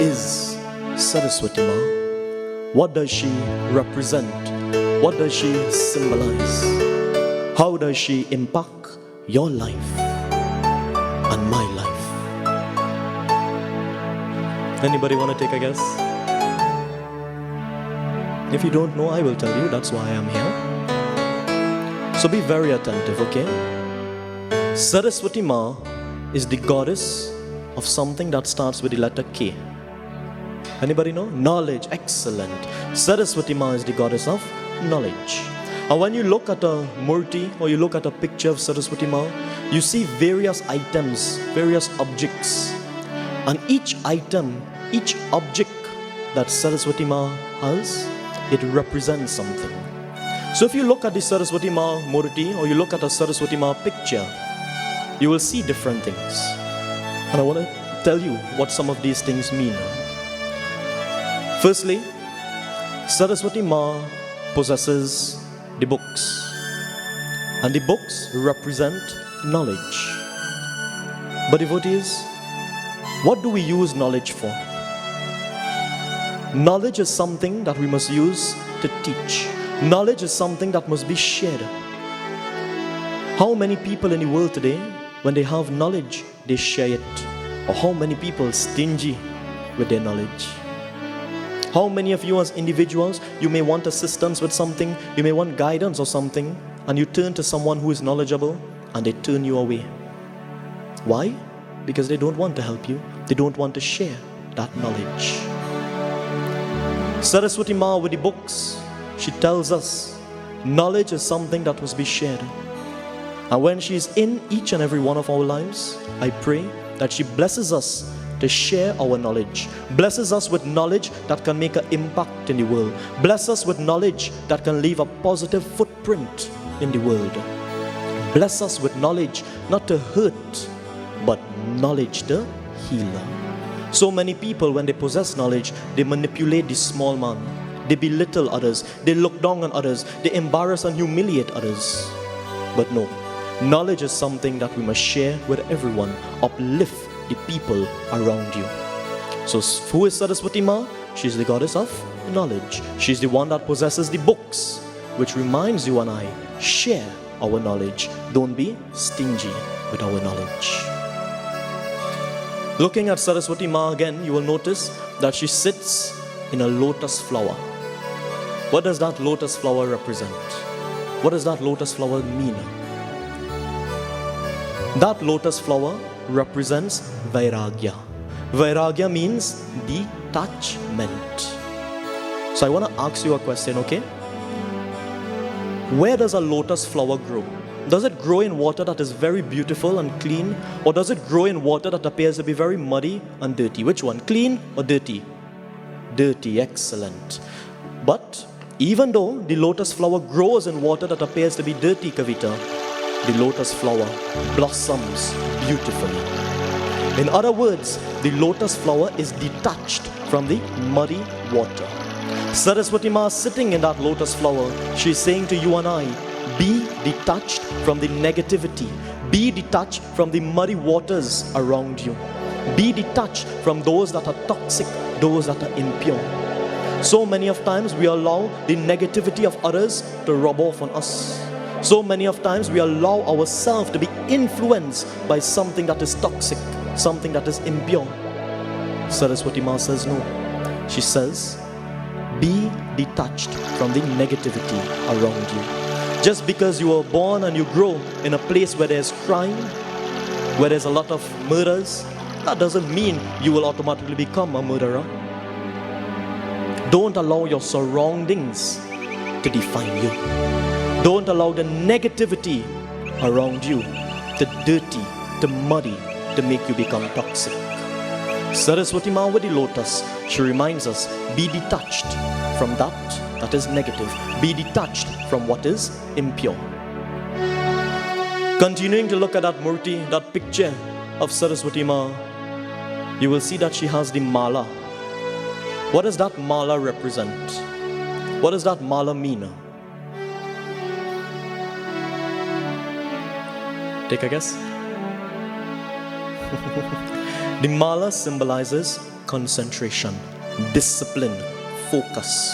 is Saraswati Ma? What does she represent? What does she symbolize? How does she impact your life and my life? Anybody want to take a guess? If you don't know, I will tell you. That's why I'm here. So be very attentive, okay? Saraswati Ma is the goddess of something that starts with the letter K. Anybody know? Knowledge. Excellent. Saraswati Ma is the goddess of knowledge. And when you look at a murti or you look at a picture of Saraswati Ma, you see various items, various objects. And each item, each object that Saraswati Ma has, it represents something. So if you look at the Saraswati Ma murti or you look at a Saraswati Ma picture, you will see different things. And I want to tell you what some of these things mean. Firstly, Saraswati Ma possesses the books. And the books represent knowledge. But devotees, what do we use knowledge for? Knowledge is something that we must use to teach. Knowledge is something that must be shared. How many people in the world today, when they have knowledge, they share it? Or how many people stingy with their knowledge? How many of you as individuals, you may want assistance with something, you may want guidance or something, and you turn to someone who is knowledgeable and they turn you away. Why? Because they don't want to help you. They don't want to share that knowledge. Saraswati Ma with the books, she tells us knowledge is something that must be shared. And when she is in each and every one of our lives, I pray that she blesses us to share our knowledge. Blesses us with knowledge that can make an impact in the world. Bless us with knowledge that can leave a positive footprint in the world. Bless us with knowledge not to hurt, but knowledge to heal. So many people, when they possess knowledge, they manipulate the small man. They belittle others. They look down on others. They embarrass and humiliate others. But no, knowledge is something that we must share with everyone. Uplift the people around you. So who is Saraswati Ma? She's the goddess of knowledge. She's the one that possesses the books, which reminds you and I, share our knowledge. Don't be stingy with our knowledge. Looking at Saraswati Ma again, you will notice that she sits in a lotus flower. What does that lotus flower represent? What does that lotus flower mean? That lotus flower represents Vairagya. Vairagya means detachment. So I want to ask you a question, okay? Where does a lotus flower grow? Does it grow in water that is very beautiful and clean? Or does it grow in water that appears to be very muddy and dirty? Which one? Clean or dirty? Dirty, excellent. But even though the lotus flower grows in water that appears to be dirty, Kavita, the lotus flower blossoms beautifully. In other words, the lotus flower is detached from the muddy water. Saraswati Ma sitting in that lotus flower, she is saying to you and I, be detached from the negativity. Be detached from the muddy waters around you. Be detached from those that are toxic, those that are impure. So many of times we allow the negativity of others to rub off on us. So many of times we allow ourselves to be influenced by something that is toxic, something that is impure. Saraswati Ma says no. She says, be detached from the negativity around you. Just because you were born and you grow in a place where there's crime, where there's a lot of murders, that doesn't mean you will automatically become a murderer. Don't allow your surroundings to define you. Don't allow the negativity around you to dirty, to muddy, to make you become toxic. Saraswati Ma with the lotus, she reminds us, be detached from that is negative. Be detached from what is impure. Continuing to look at that murti, that picture of Saraswati Ma, you will see that she has the mala. What does that mala represent? What does that mala mean? Take a guess. The mala symbolizes concentration, discipline, focus.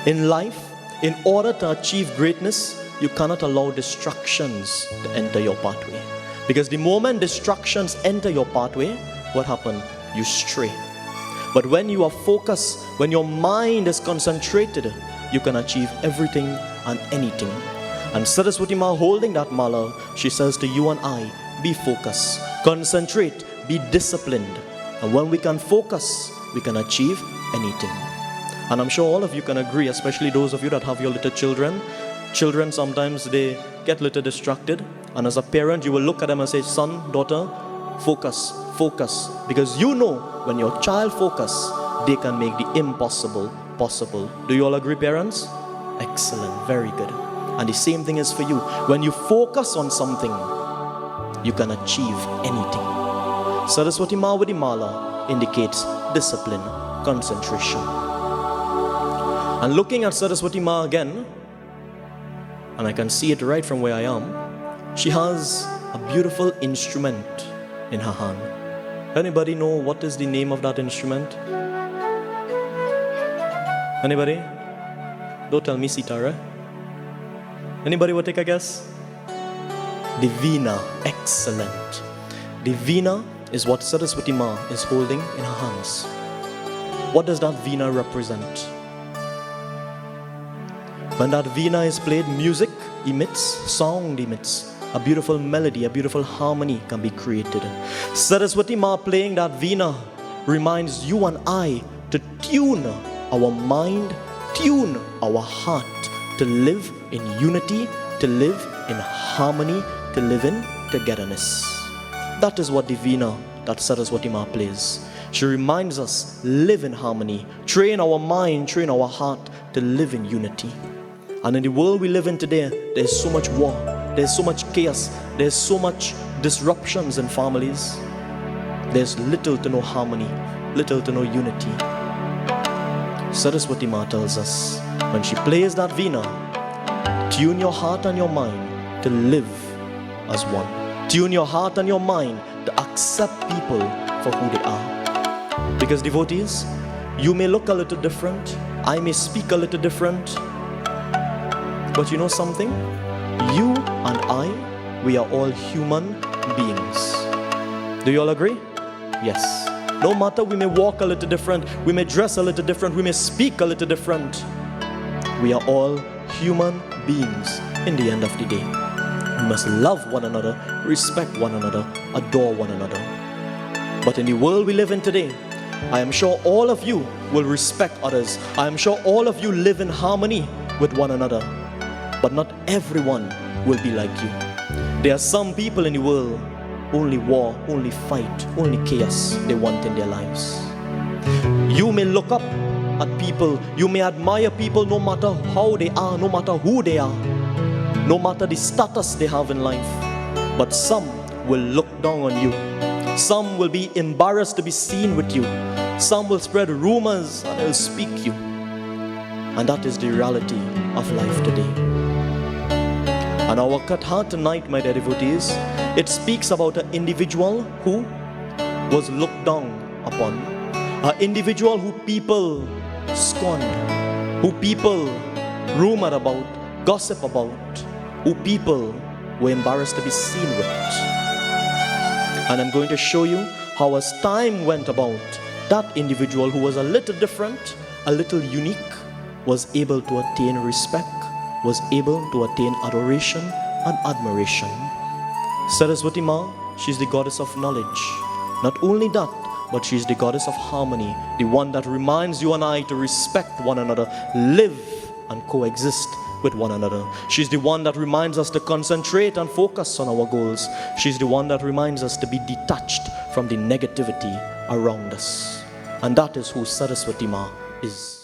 In life, in order to achieve greatness, you cannot allow distractions to enter your pathway. Because the moment distractions enter your pathway, what happens? You stray. But when you are focused, when your mind is concentrated, you can achieve everything and anything. And Saraswati Ma, holding that mala, she says to you and I, be focused, concentrate, be disciplined. And when we can focus, we can achieve anything. And I'm sure all of you can agree, especially those of you that have your little children. Children, sometimes they get a little distracted. And as a parent, you will look at them and say, son, daughter, focus, focus. Because you know, when your child focuses, they can make the impossible possible. Do you all agree, parents? Excellent, very good. And the same thing is for you. When you focus on something, you can achieve anything. Saraswati Ma with the mala indicates discipline, concentration. And looking at Saraswati Ma again, and I can see it right from where I am, she has a beautiful instrument in her hand. Anybody know what is the name of that instrument? Anybody? Don't tell me sitara. Anybody will take a guess? The veena. Excellent. The veena is what Saraswati Ma is holding in her hands. What does that veena represent? When that veena is played, music emits, sound emits. A beautiful melody, a beautiful harmony can be created. Saraswati Ma playing that veena reminds you and I to tune our mind, tune our heart, to live in unity, to live in harmony, to live in togetherness. That is what the veena that Saraswati Ma plays. She reminds us, live in harmony, train our mind, train our heart to live in unity. And in the world we live in today, there's so much war, there's so much chaos, there's so much disruptions in families. There's little to no harmony, little to no unity. Saraswati Ma tells us, when she plays that veena, tune your heart and your mind to live as one. Tune your heart and your mind to accept people for who they are. Because devotees, you may look a little different, I may speak a little different, but you know something? You and I, we are all human beings. Do you all agree? Yes. No matter, we may walk a little different, we may dress a little different, we may speak a little different. We are all human beings in the end of the day. We must love one another, respect one another, adore one another. But in the world we live in today, I am sure all of you will respect others. I am sure all of you live in harmony with one another. But not everyone will be like you. There are some people in the world, only war, only fight, only chaos they want in their lives. You may look up at people, you may admire people no matter how they are, no matter who they are, no matter the status they have in life. But some will look down on you. Some will be embarrassed to be seen with you. Some will spread rumors and they'll speak you. And that is the reality of life today. And our Katha tonight, my dear devotees, it speaks about an individual who was looked down upon, an individual who people scorned, who people rumored about, gossip about, who people were embarrassed to be seen with. And I'm going to show you how, as time went about, that individual who was a little different, a little unique, was able to attain respect, was able to attain adoration and admiration. Saraswati Ma, she's the goddess of knowledge. Not only that, but she's the goddess of harmony, the one that reminds you and I to respect one another, live and coexist with one another. She's the one that reminds us to concentrate and focus on our goals. She's the one that reminds us to be detached from the negativity around us. And that is who Saraswati Ma is.